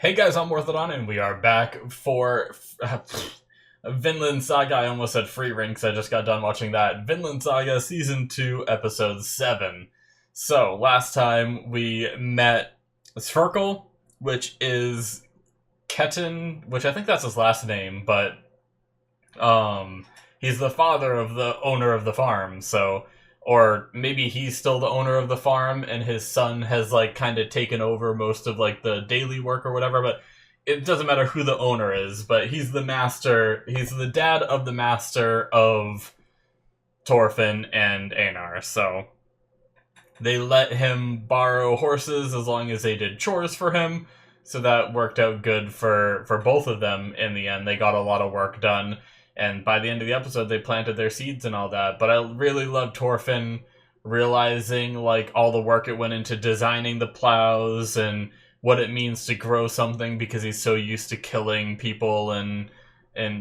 Hey guys, I'm Morthadon, and we are back for Vinland Saga. I almost said Free Rinks. I just got done watching that. Vinland Saga Season 2, Episode 7. So, last time we met Sverkel, which is Ketten, which I think that's his last name, but he's the father of the owner of the farm, so or maybe he's still the owner of the farm and his son has like kind of taken over most of like the daily work or whatever, but it doesn't matter who the owner is, but he's the master, he's the dad of the master of Thorfinn and Einar, so they let him borrow horses as long as they did chores for him, so that worked out good for both of them in the end. They got a lot of work done, and by the end of the episode, they planted their seeds and all that. But I really love Thorfinn realizing like all the work it went into designing the plows and what it means to grow something because he's so used to killing people and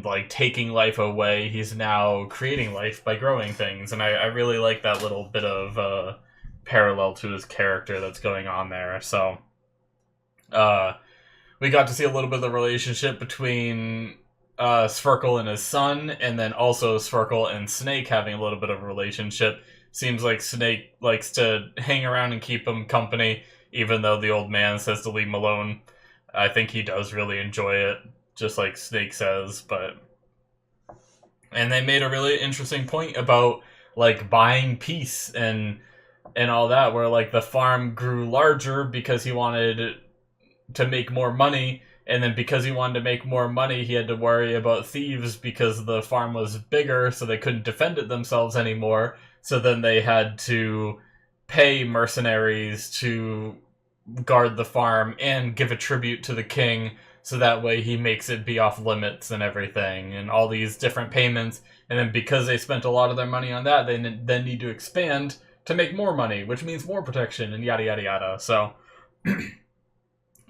like taking life away. He's now creating life by growing things, and I really like that little bit of parallel to his character that's going on there. So, we got to see a little bit of the relationship between Sverkel and his son, and then also Sverkel and Snake having a little bit of a relationship. Seems like Snake likes to hang around and keep him company, even though the old man says to leave him alone. I think he does really enjoy it, just like Snake says, but... And they made a really interesting point about, like, buying peace and all that, where, like, the farm grew larger because he wanted to make more money, and then because he wanted to make more money, he had to worry about thieves because the farm was bigger, so they couldn't defend it themselves anymore. So then they had to pay mercenaries to guard the farm and give a tribute to the king, so that way he makes it be off limits and everything, and all these different payments. And then because they spent a lot of their money on that, they then need to expand to make more money, which means more protection, and yada yada yada. So...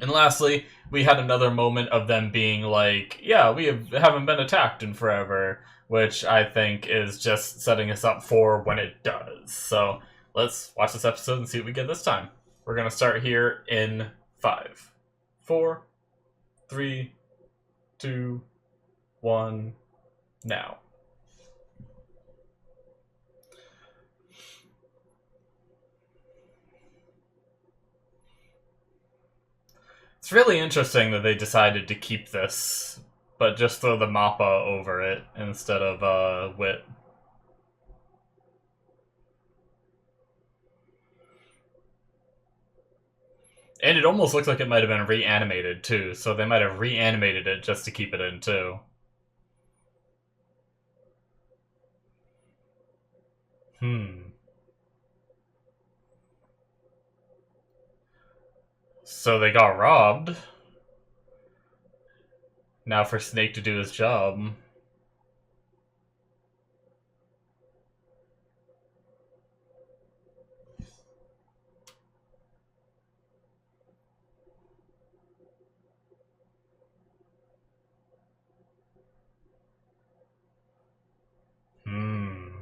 And lastly, we had another moment of them being like, yeah, haven't been attacked in forever, which I think is just setting us up for when it does. So let's watch this episode and see what we get this time. We're going to start here in 5, 4, 3, 2, 1, now. It's really interesting that they decided to keep this, but just throw the Mappa over it instead of Wit. And it almost looks like it might have been reanimated too, so they might have reanimated it just to keep it in too. So they got robbed. Now for Snake to do his job.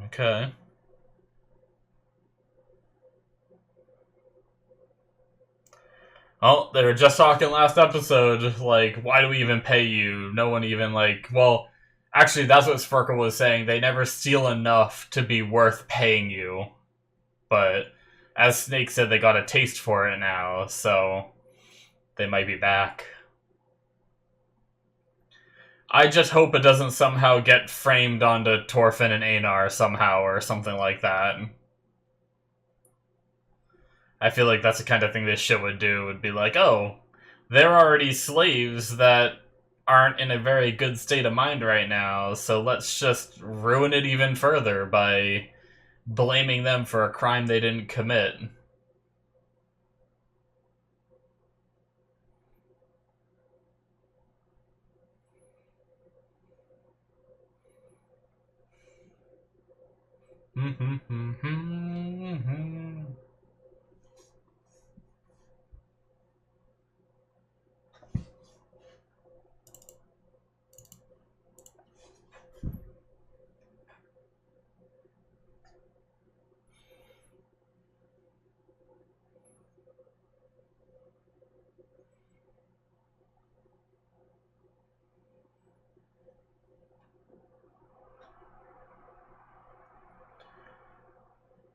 Okay. Oh, they were just talking last episode, like, why do we even pay you? No one even, like, well, actually, that's what Sverkel was saying. They never steal enough to be worth paying you. But, as Snake said, they got a taste for it now, so they might be back. I just hope it doesn't somehow get framed onto Thorfinn and Einar somehow, or something like that. I feel like that's the kind of thing this show would do, would be like, oh, they're already slaves that aren't in a very good state of mind right now, so let's just ruin it even further by blaming them for a crime they didn't commit.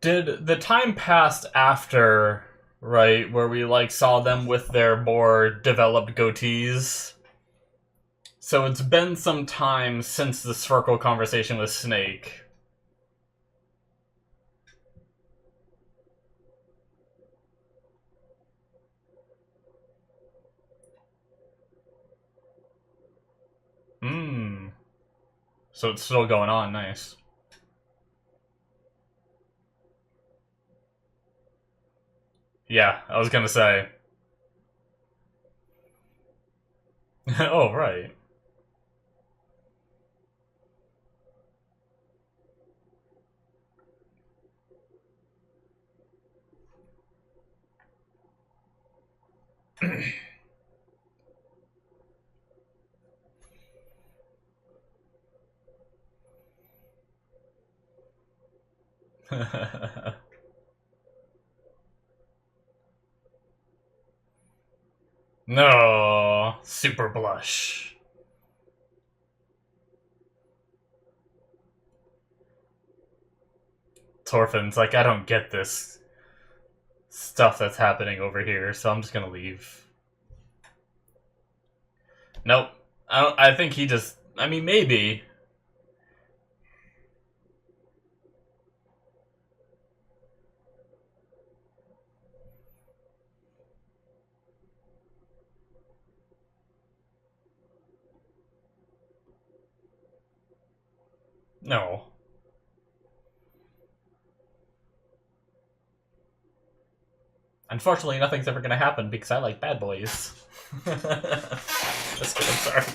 did the time passed after, right, where we, like, saw them with their more developed goatees? So it's been some time since the Sphyrkle conversation with Snake. Hmm. So it's still going on, nice. Yeah, I was gonna say. Oh, right. No, super blush. Torfin's like, I don't get this stuff that's happening over here, so I'm just gonna leave. Nope. I think he just. I mean, maybe. No. Unfortunately, nothing's ever gonna happen because I like bad boys. Just kidding, sorry.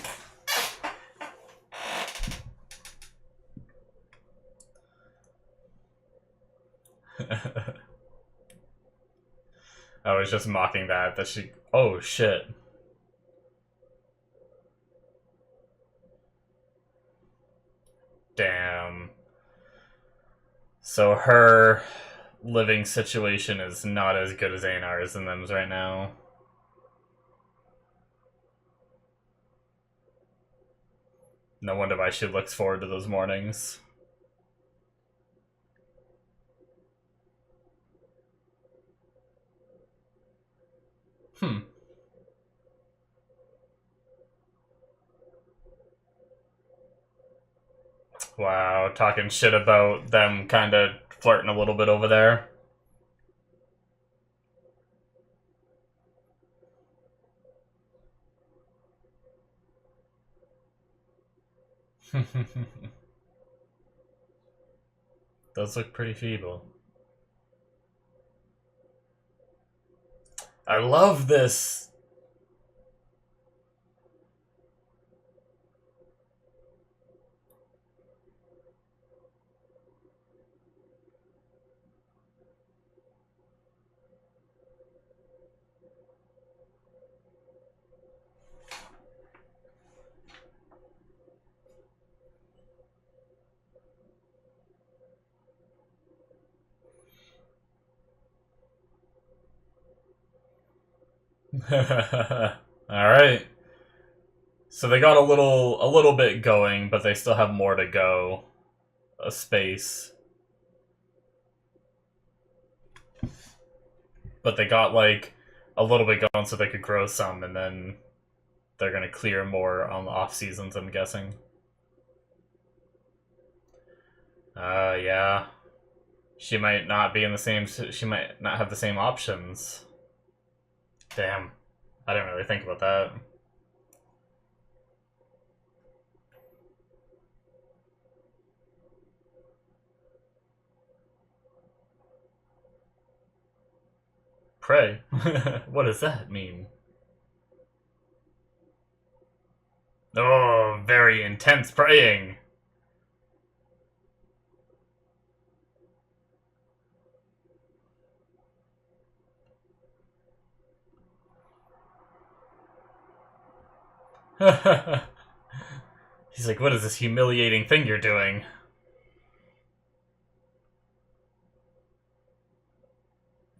I was just mocking that she. Oh shit. Damn. So her living situation is not as good as Einar's and them's right now. No wonder why she looks forward to those mornings. Hmm. Wow, talking shit about them kind of flirting a little bit over there. Those look pretty feeble. I love this. Alright. So they got a little bit going, but they still have more to go. A space. But they got like a little bit going so they could grow some, and then they're gonna clear more on the off seasons, I'm guessing. Yeah. She might not be in the same. She might not have the same options. Damn. I didn't really think about that. Pray? What does that mean? Oh, very intense praying. He's like, what is this humiliating thing you're doing?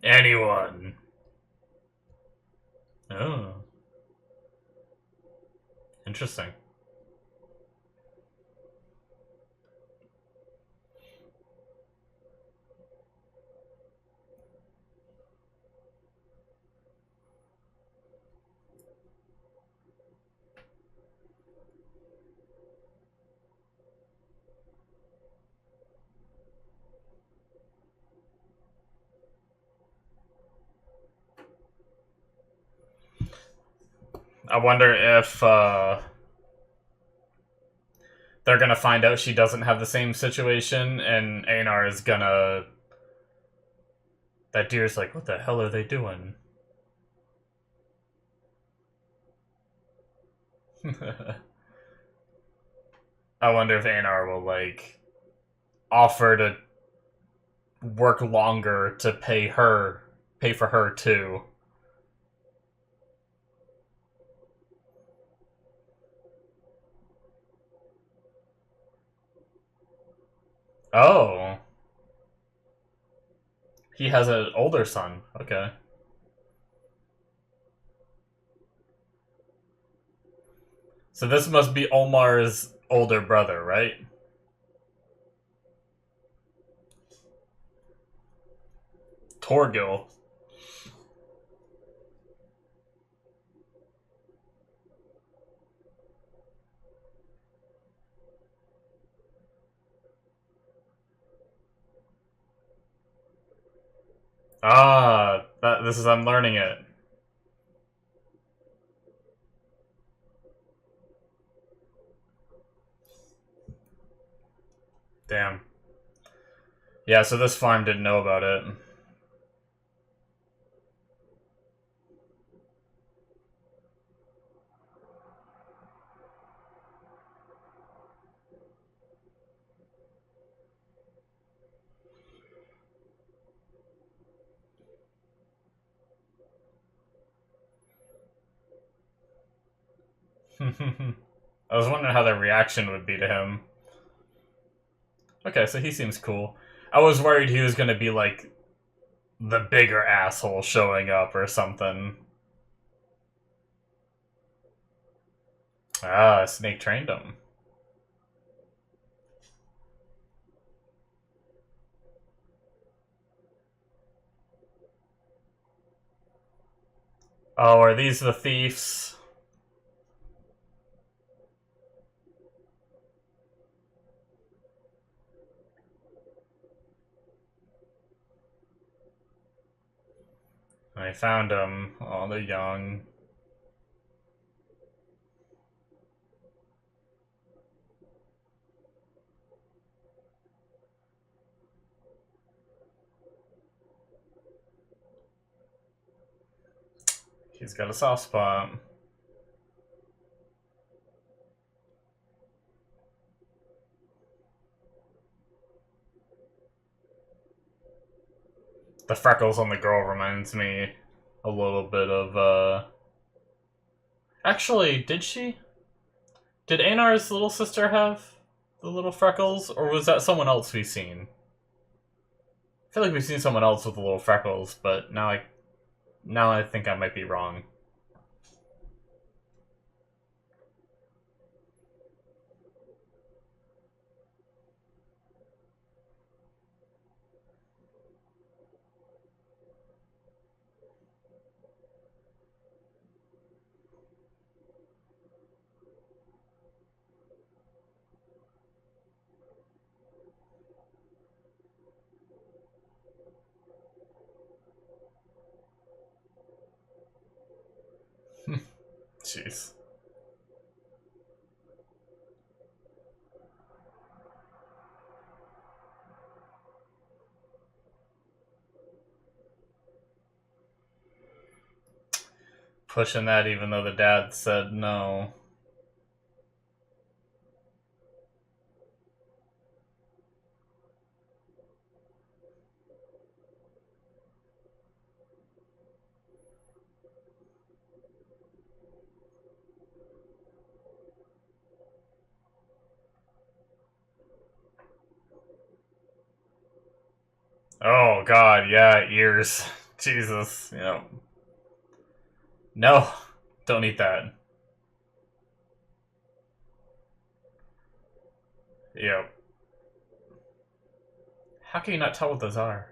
Anyone. Oh. Interesting. I wonder if they're gonna find out she doesn't have the same situation, and Einar is gonna. That deer's like, what the hell are they doing? I wonder if Einar will, like, offer to work longer to pay for her too. Oh, he has an older son. Okay. So this must be Omar's older brother, right? Torgil. Ah, this is I'm learning it. Damn. Yeah, so this farm didn't know about it. I was wondering how their reaction would be to him. Okay, so he seems cool. I was worried he was gonna be like the bigger asshole showing up or something. Ah, Snake trained him. Oh, are these the thieves? I found them. Oh, they're young. He's got a soft spot. The freckles on the girl reminds me a little bit of, Actually, did she? Did Einar's little sister have the little freckles, or was that someone else we've seen? I feel like we've seen someone else with the little freckles, but now I think I might be wrong. Jeez. Pushing that even though the dad said no. Oh god, yeah, ears. Jesus, you know. No, don't eat that. Yep. How can you not tell what those are?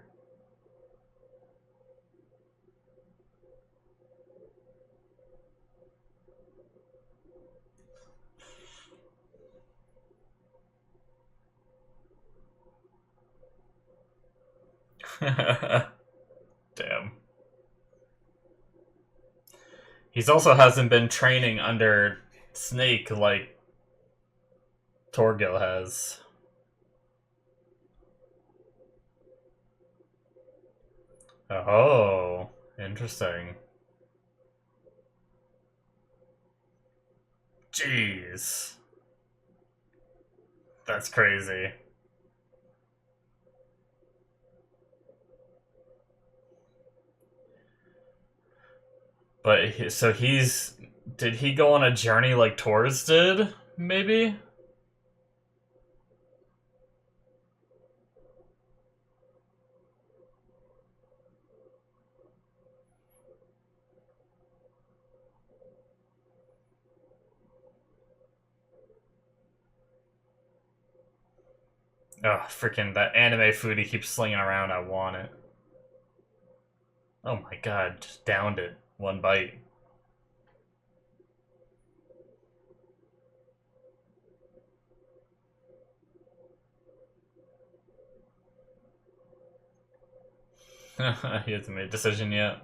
Damn. He's also hasn't been training under Snake like Torgil has. Oh, interesting. Jeez. That's crazy. But so he's. Did he go on a journey like Tor's did? Maybe? Oh, freaking that anime food he keeps slinging around. I want it. Oh my god, just downed it. One bite. He hasn't made a decision yet.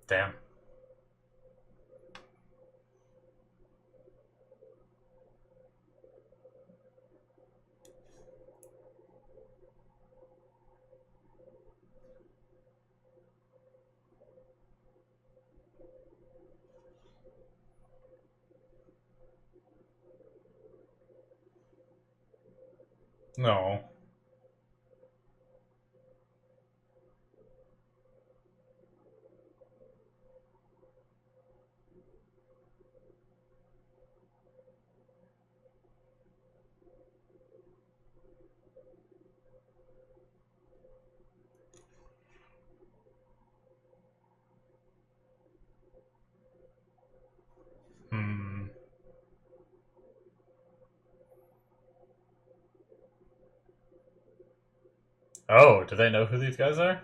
Damn. No. Hmm. Oh, do they know who these guys are?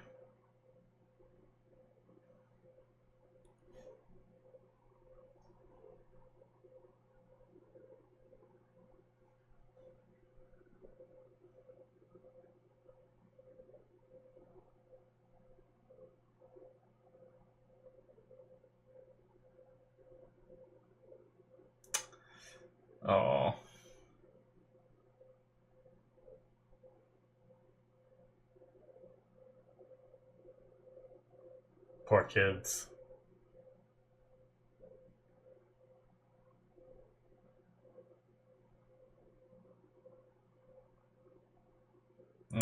Oh, poor kids.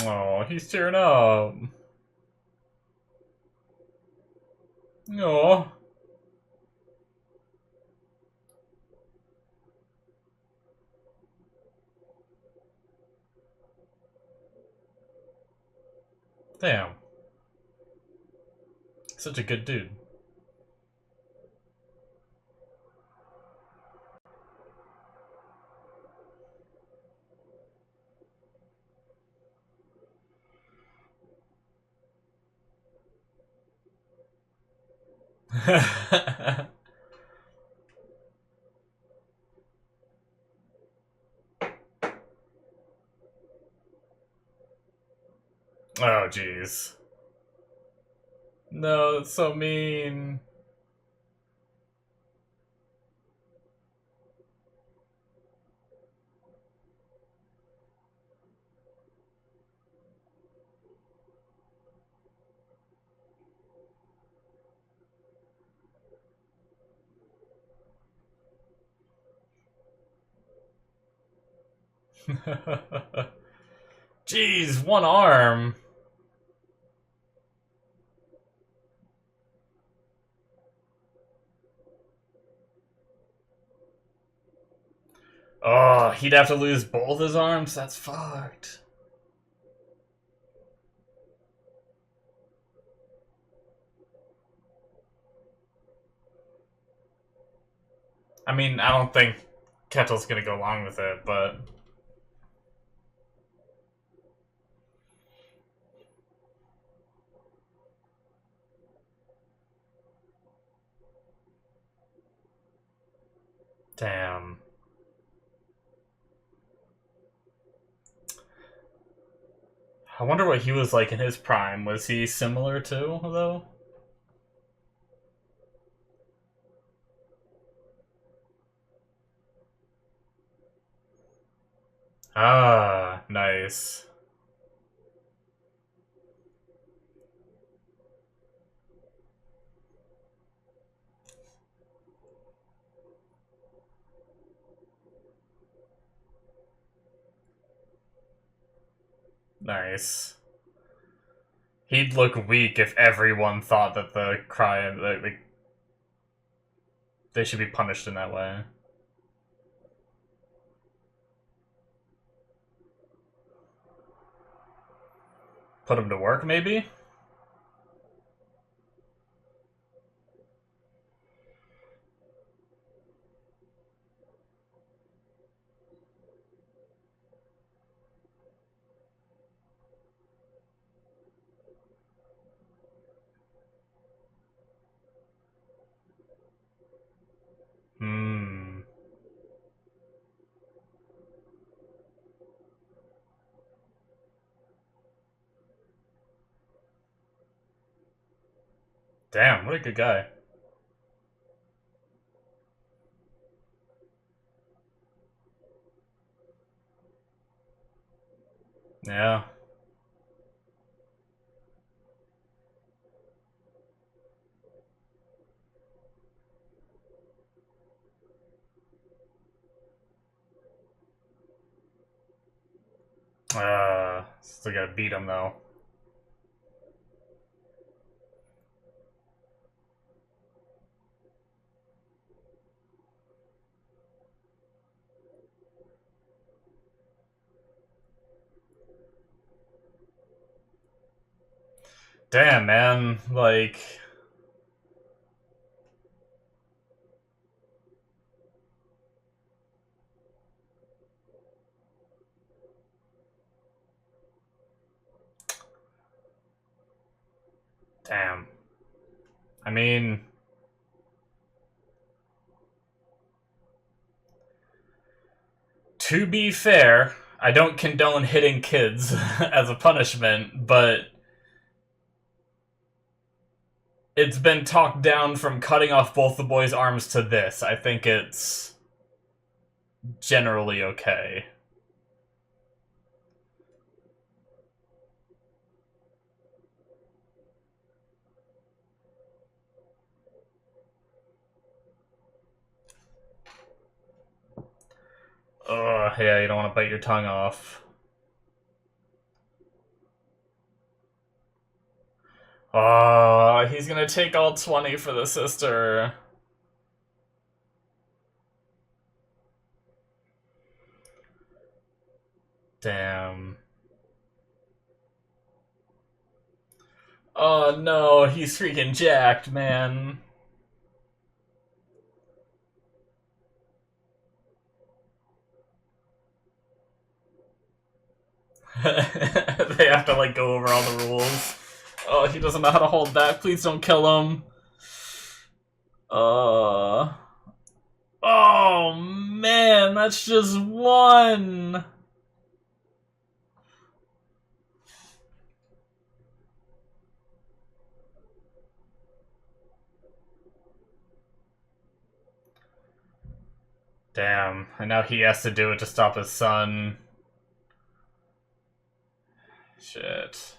Oh, he's tearing up. Oh, damn. Such a good dude. Oh, jeez. No, that's so mean. Jeez, one arm. Oh, he'd have to lose both his arms? That's fucked. I mean, I don't think Kettle's gonna go along with it, but... Damn. I wonder what he was like in his prime. Was he similar too, though? Ah, nice. Nice. He'd look weak if everyone thought that the crime, like, they should be punished in that way. Put him to work, maybe? Hmm. Damn, what a good guy. Yeah. Still gotta beat him, though. Damn, man. Like... Damn. I mean... To be fair, I don't condone hitting kids as a punishment, but it's been talked down from cutting off both the boy's arms to this. I think it's generally okay. Ugh, yeah, you don't want to bite your tongue off. Oh, he's gonna take all 20 for the sister. Damn. Oh no, he's freaking jacked, man. They have to, like, go over all the rules. Oh, he doesn't know how to hold back. Please don't kill him. Oh, man, that's just one. Damn, and now he has to do it to stop his son. Shit.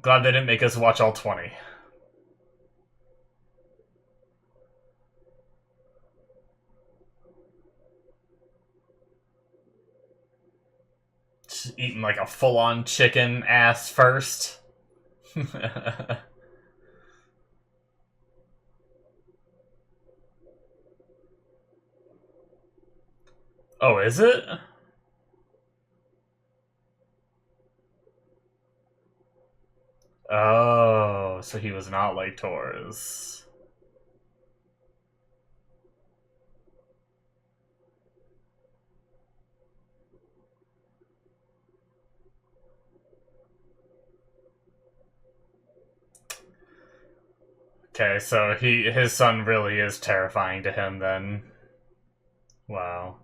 Glad they didn't make us watch all 20. Just eating like a full-on chicken ass first. Oh, is it? Oh, so he was not like Torres. Okay, so his son really is terrifying to him then. Wow.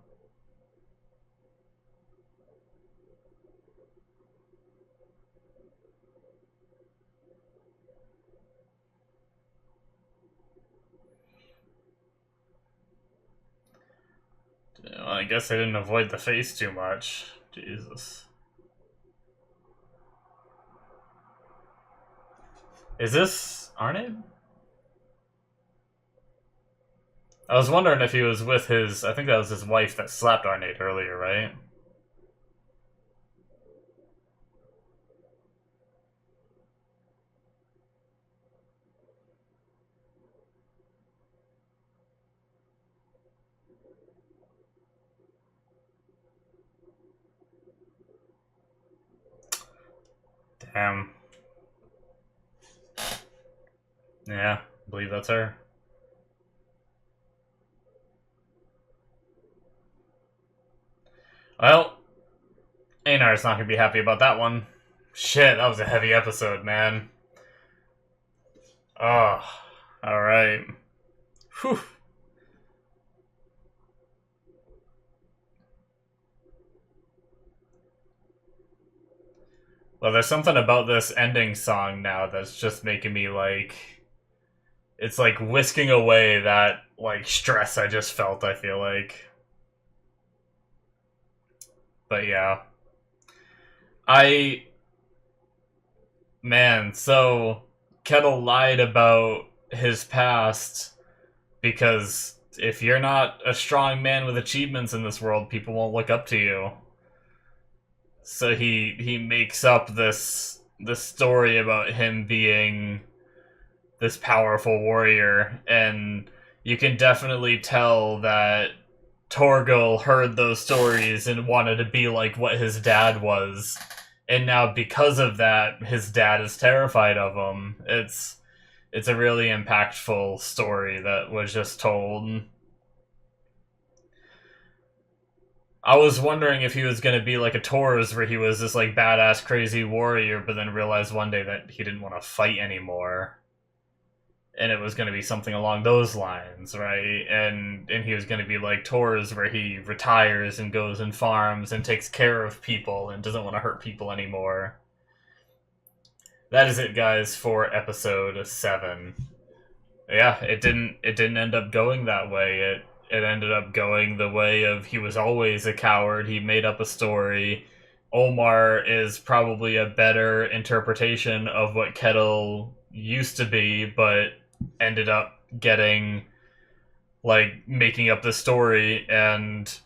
Well, I guess I didn't avoid the face too much. Jesus. Is this Arne? I was wondering if he was with his... I think that was his wife that slapped Arnate earlier, right? Damn. Yeah, I believe that's her. Well, Einar's not gonna be happy about that one. Shit, that was a heavy episode, man. Oh, alright. Whew. Well, there's something about this ending song now that's just making me, like... It's, like, whisking away that, like, stress I just felt, I feel like. But, yeah. Man, so... Kettle lied about his past because if you're not a strong man with achievements in this world, people won't look up to you. So he makes up this story about him being this powerful warrior, and you can definitely tell that Torgal heard those stories and wanted to be like what his dad was. And now because of that, his dad is terrified of him. It's a really impactful story that was just told. I was wondering if he was going to be like a Taurus, where he was this like badass crazy warrior, but then realized one day that he didn't want to fight anymore. And it was going to be something along those lines, right? And he was going to be like Taurus, where he retires and goes and farms and takes care of people and doesn't want to hurt people anymore. That is it, guys, for episode 7. Yeah, it didn't end up going that way. It ended up going the way of he was always a coward. He made up a story. Omar is probably a better interpretation of what Kettle used to be, but ended up getting, like, making up the story and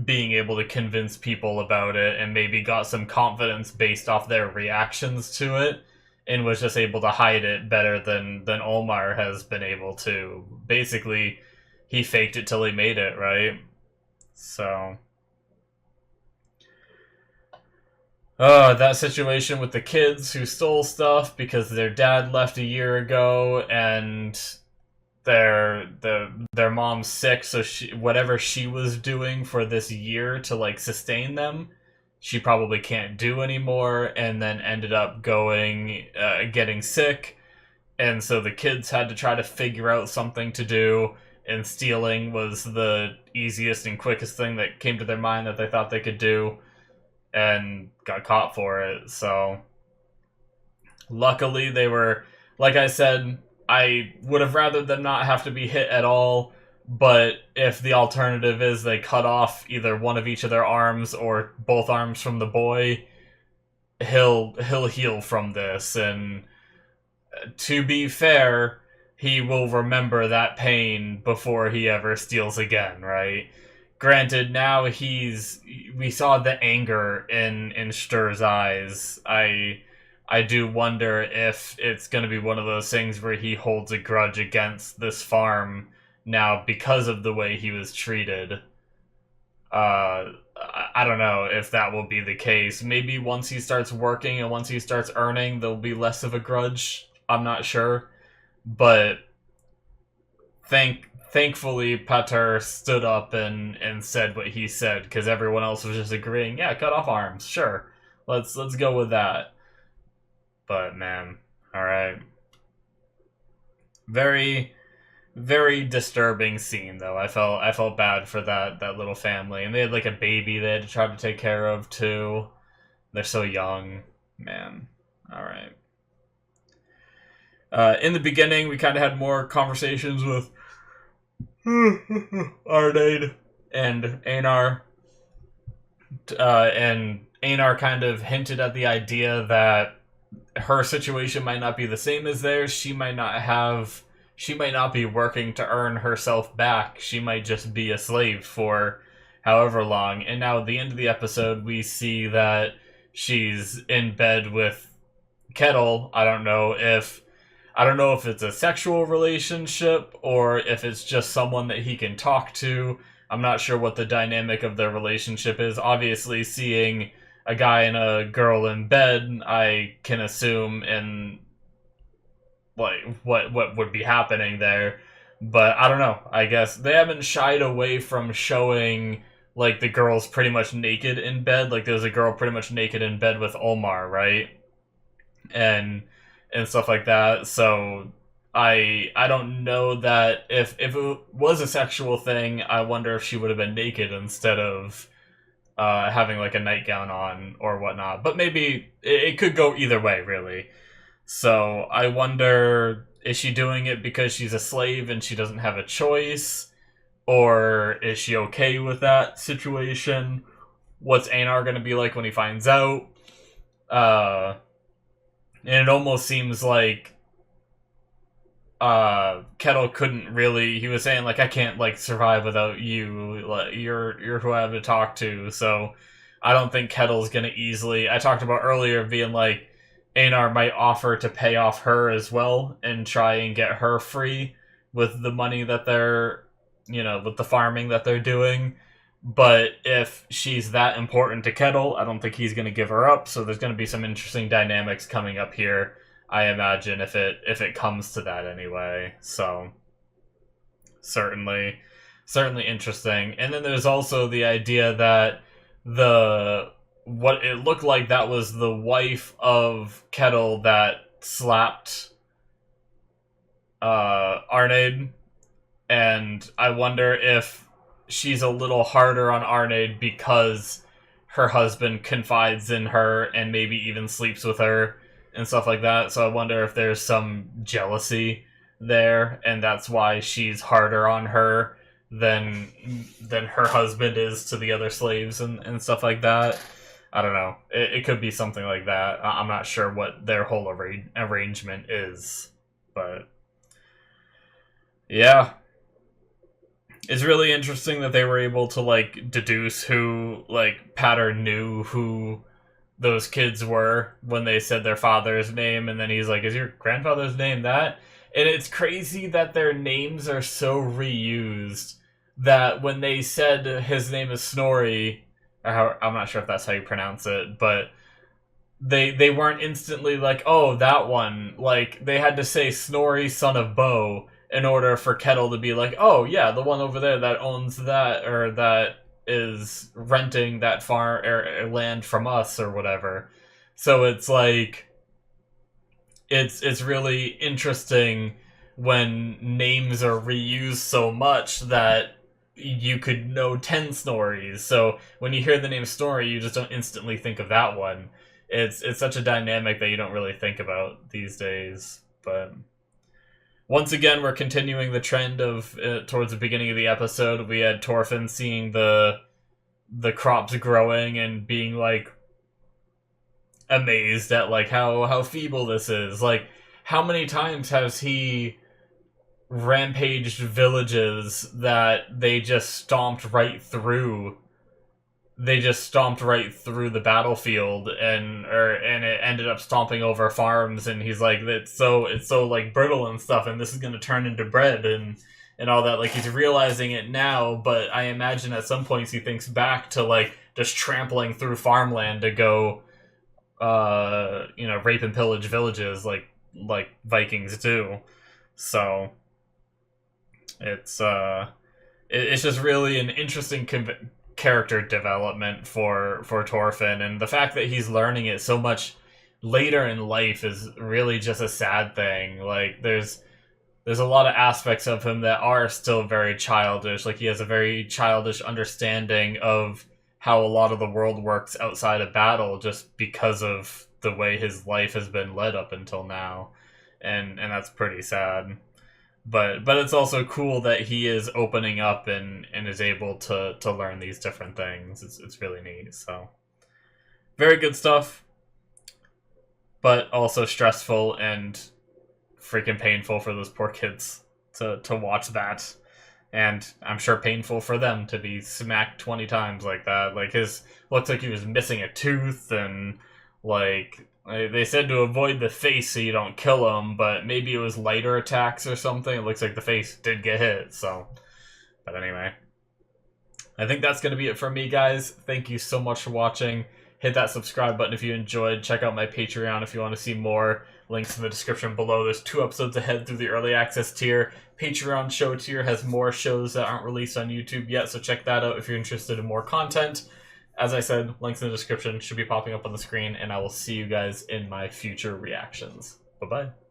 being able to convince people about it, and maybe got some confidence based off their reactions to it, and was just able to hide it better than Omar has been able to. Basically, he faked it till he made it, right? So... that situation with the kids who stole stuff because their dad left a year ago, and their mom's sick, so whatever she was doing for this year to like sustain them, she probably can't do anymore, and then ended up getting sick, and so the kids had to try to figure out something to do, and stealing was the easiest and quickest thing that came to their mind that they thought they could do, and got caught for it. So luckily they were, like I said, I would have rather them not have to be hit at all, but if the alternative is they cut off either one of each of their arms or both arms from the boy, he'll heal from this, and to be fair, he will remember that pain before he ever steals again, right? Granted, now we saw the anger in Stur's eyes. I do wonder if it's going to be one of those things where he holds a grudge against this farm now because of the way he was treated. I don't know if that will be the case. Maybe once he starts working and once he starts earning, there'll be less of a grudge. I'm not sure. But thankfully, Pater stood up and said what he said, because everyone else was just agreeing, yeah, cut off arms, sure. Let's go with that. But, man, alright. Very, very disturbing scene though. I felt bad for that little family, and they had like a baby they had to try to take care of too. They're so young, man. All right. In the beginning, we kind of had more conversations with Arnade and Einar, and Einar kind of hinted at the idea that her situation might not be the same as theirs. She might not be working to earn herself back. She might just be a slave for however long. And now at the end of the episode, we see that she's in bed with Kettle. I don't know if it's a sexual relationship or if it's just someone that he can talk to. I'm not sure what the dynamic of their relationship is. Obviously, seeing a guy and a girl in bed, I can assume in like what would be happening there. But I don't know. I guess they haven't shied away from showing like the girl's pretty much naked in bed. Like there's a girl pretty much naked in bed with Omar, right? And stuff like that. So I don't know that if it was a sexual thing, I wonder if she would have been naked instead of having like a nightgown on or whatnot. But maybe it could go either way, really. So I wonder, is she doing it because she's a slave and she doesn't have a choice? Or is she okay with that situation? What's Einar going to be like when he finds out? And it almost seems like Kettle couldn't really, he was saying like, I can't like survive without you, like, you're who I have to talk to. So I don't think Kettle's gonna easily, I talked about earlier being like Einar might offer to pay off her as well and try and get her free with the money that they're, with the farming that they're doing. But if she's that important to Kettle, I don't think he's going to give her up. So there's going to be some interesting dynamics coming up here, I imagine, if it comes to that anyway. So certainly interesting. And then there's also the idea that what it looked like that was the wife of Kettle that slapped Arnade, and I wonder if she's a little harder on Arnade because her husband confides in her and maybe even sleeps with her and stuff like that. So I wonder if there's some jealousy there, and that's why she's harder on her than her husband is to the other slaves and stuff like that. I don't know. It could be something like that. I'm not sure what their whole arrangement is, but yeah. It's really interesting that they were able to, like, deduce who, like, Patter knew who those kids were when they said their father's name, and then he's like, is your grandfather's name that? And it's crazy that their names are so reused that when they said his name is Snorri, I'm not sure if that's how you pronounce it, but they weren't instantly like, oh, that one. Like, they had to say Snorri, son of Bo, in order for Kettle to be like, oh yeah, the one over there that owns that, or that is renting that farm or land from us or whatever. So it's like, it's really interesting when names are reused so much that you could know 10 Snorris. So when you hear the name Snorri, you just don't instantly think of that one. It's such a dynamic that you don't really think about these days. But once again, we're continuing the trend of towards the beginning of the episode, we had Thorfinn seeing the crops growing and being like amazed at like how feeble this is. Like, how many times has he rampaged villages that they just stomped right through? They just stomped right through the battlefield, and it ended up stomping over farms, and he's like, it's so like brittle and stuff, and this is gonna turn into bread and all that. Like, he's realizing it now, but I imagine at some points he thinks back to like just trampling through farmland to go rape and pillage villages like Vikings do. So it's just really an interesting character development for Thorfinn, and the fact that he's learning it so much later in life is really just a sad thing. Like, there's there's a lot of aspects of him that are still very childish. Like, he has a very childish understanding of how a lot of the world works outside of battle, just because of the way his life has been led up until now, and that's pretty sad. But it's also cool that he is opening up and is able to learn these different things. It's really neat. So very good stuff, but also stressful and freaking painful for those poor kids to watch that. And I'm sure painful for them to be smacked 20 times like that. Like, his looks like he was missing a tooth, and like they said to avoid the face so you don't kill him, but maybe it was lighter attacks or something. It looks like the face did get hit, so. But anyway, I think that's going to be it for me, guys. Thank you so much for watching. Hit that subscribe button if you enjoyed. Check out my Patreon if you want to see more. Links in the description below. There's 2 episodes ahead through the early access tier. Patreon show tier has more shows that aren't released on YouTube yet, so check that out if you're interested in more content. As I said, links in the description should be popping up on the screen, and I will see you guys in my future reactions. Bye-bye.